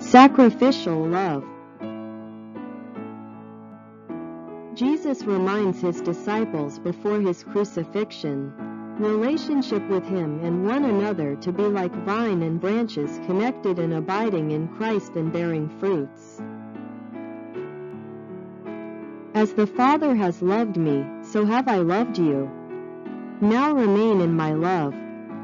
Sacrificial love. Jesus reminds his disciples before his crucifixion, relationship with him and one another to be like vine and branches connected and abiding in Christ and bearing fruits. As the Father has loved me, so have I loved you. Now remain in my love.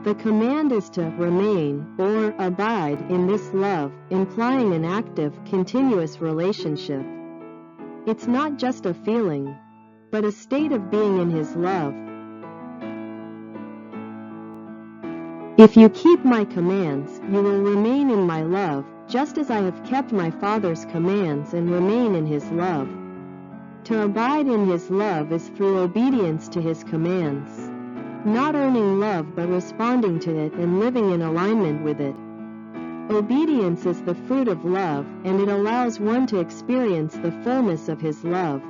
The command is to remain, or abide, in this love, implying an active, continuous relationship. It's not just a feeling, but a state of being in his love. If you keep my commands, you will remain in my love, just as I have kept my Father's commands and remain in his love. To abide in his love is through obedience to his commands. Not earning love but responding to it and living in alignment with it. Obedience is the fruit of love, and it allows one to experience the fullness of his love.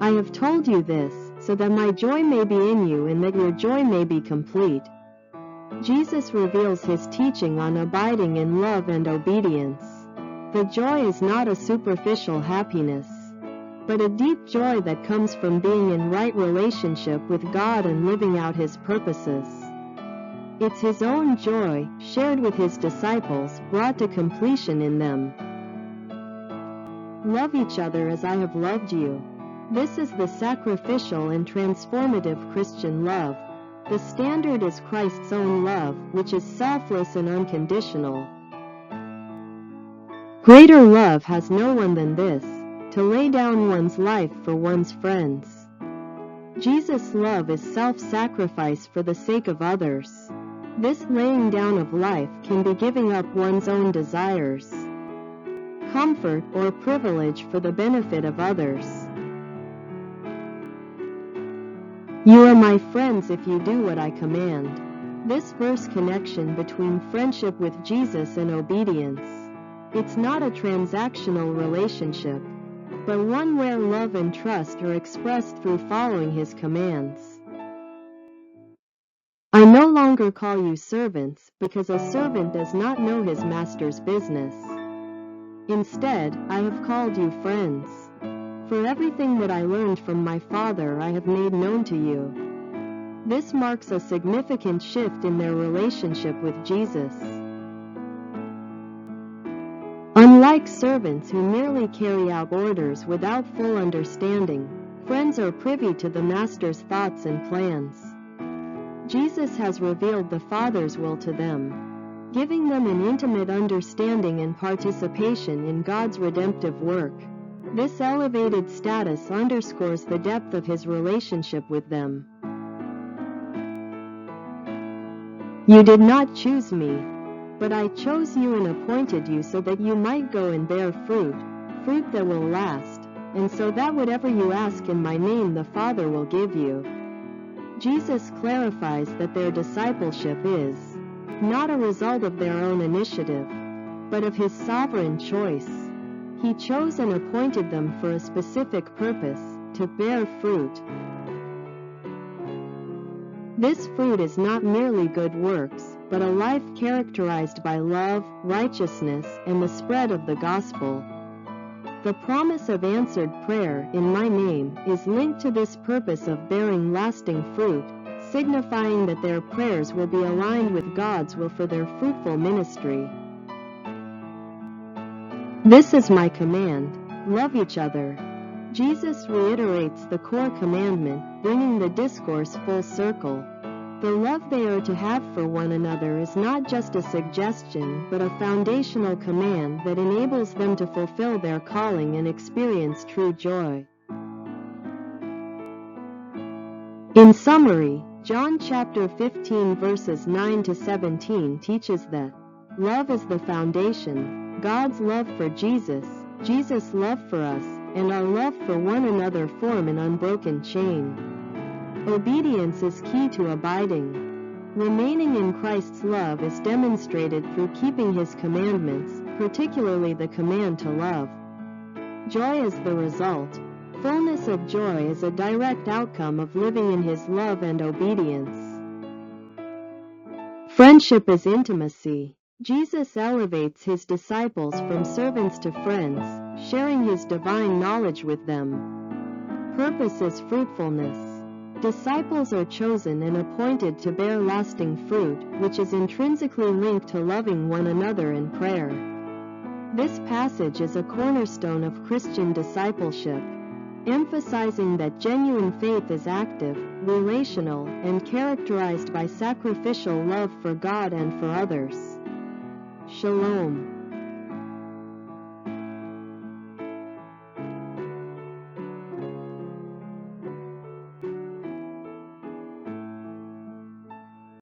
I have told you this, so that my joy may be in you and that your joy may be complete. Jesus reveals his teaching on abiding in love and obedience. The joy is not a superficial happiness, but a deep joy that comes from being in right relationship with God and living out his purposes. It's his own joy, shared with his disciples, brought to completion in them. Love each other as I have loved you. This is the sacrificial and transformative Christian love. The standard is Christ's own love, which is selfless and unconditional. Greater love has no one than this, to lay down one's life for one's friends. Jesus' love is self-sacrifice for the sake of others. This laying down of life can be giving up one's own desires, comfort, or privilege for the benefit of others. You are my friends if you do what I command. This verse connection between friendship with Jesus and obedience. It's not a transactional relationship, but one where love and trust are expressed through following his commands. I no longer call you servants, because a servant does not know his master's business. Instead, I have called you friends. For everything that I learned from my Father I have made known to you. This marks a significant shift in their relationship with Jesus. Unlike servants who merely carry out orders without full understanding, friends are privy to the Master's thoughts and plans. Jesus has revealed the Father's will to them, giving them an intimate understanding and participation in God's redemptive work. This elevated status underscores the depth of his relationship with them. You did not choose me, but I chose you and appointed you so that you might go and bear fruit, fruit that will last, and so that whatever you ask in my name the Father will give you. Jesus clarifies that their discipleship is not a result of their own initiative, but of his sovereign choice. He chose and appointed them for a specific purpose, to bear fruit. This fruit is not merely good works, but a life characterized by love, righteousness, and the spread of the gospel. The promise of answered prayer in my name is linked to this purpose of bearing lasting fruit, signifying that their prayers will be aligned with God's will for their fruitful ministry. This is my command: love each other. Jesus reiterates the core commandment, bringing the discourse full circle. The love they are to have for one another is not just a suggestion, but a foundational command that enables them to fulfill their calling and experience true joy. In summary, John chapter 15 verses 9 to 17 teaches that love is the foundation, God's love for Jesus, Jesus' love for us, and our love for one another form an unbroken chain. Obedience is key to abiding. Remaining in Christ's love is demonstrated through keeping his commandments, particularly the command to love. Joy is the result. Fullness of joy is a direct outcome of living in his love and obedience. Friendship is intimacy. Jesus elevates his disciples from servants to friends, sharing his divine knowledge with them. Purpose is fruitfulness. Disciples are chosen and appointed to bear lasting fruit, which is intrinsically linked to loving one another in prayer. This passage is a cornerstone of Christian discipleship, emphasizing that genuine faith is active, relational, and characterized by sacrificial love for God and for others. Shalom.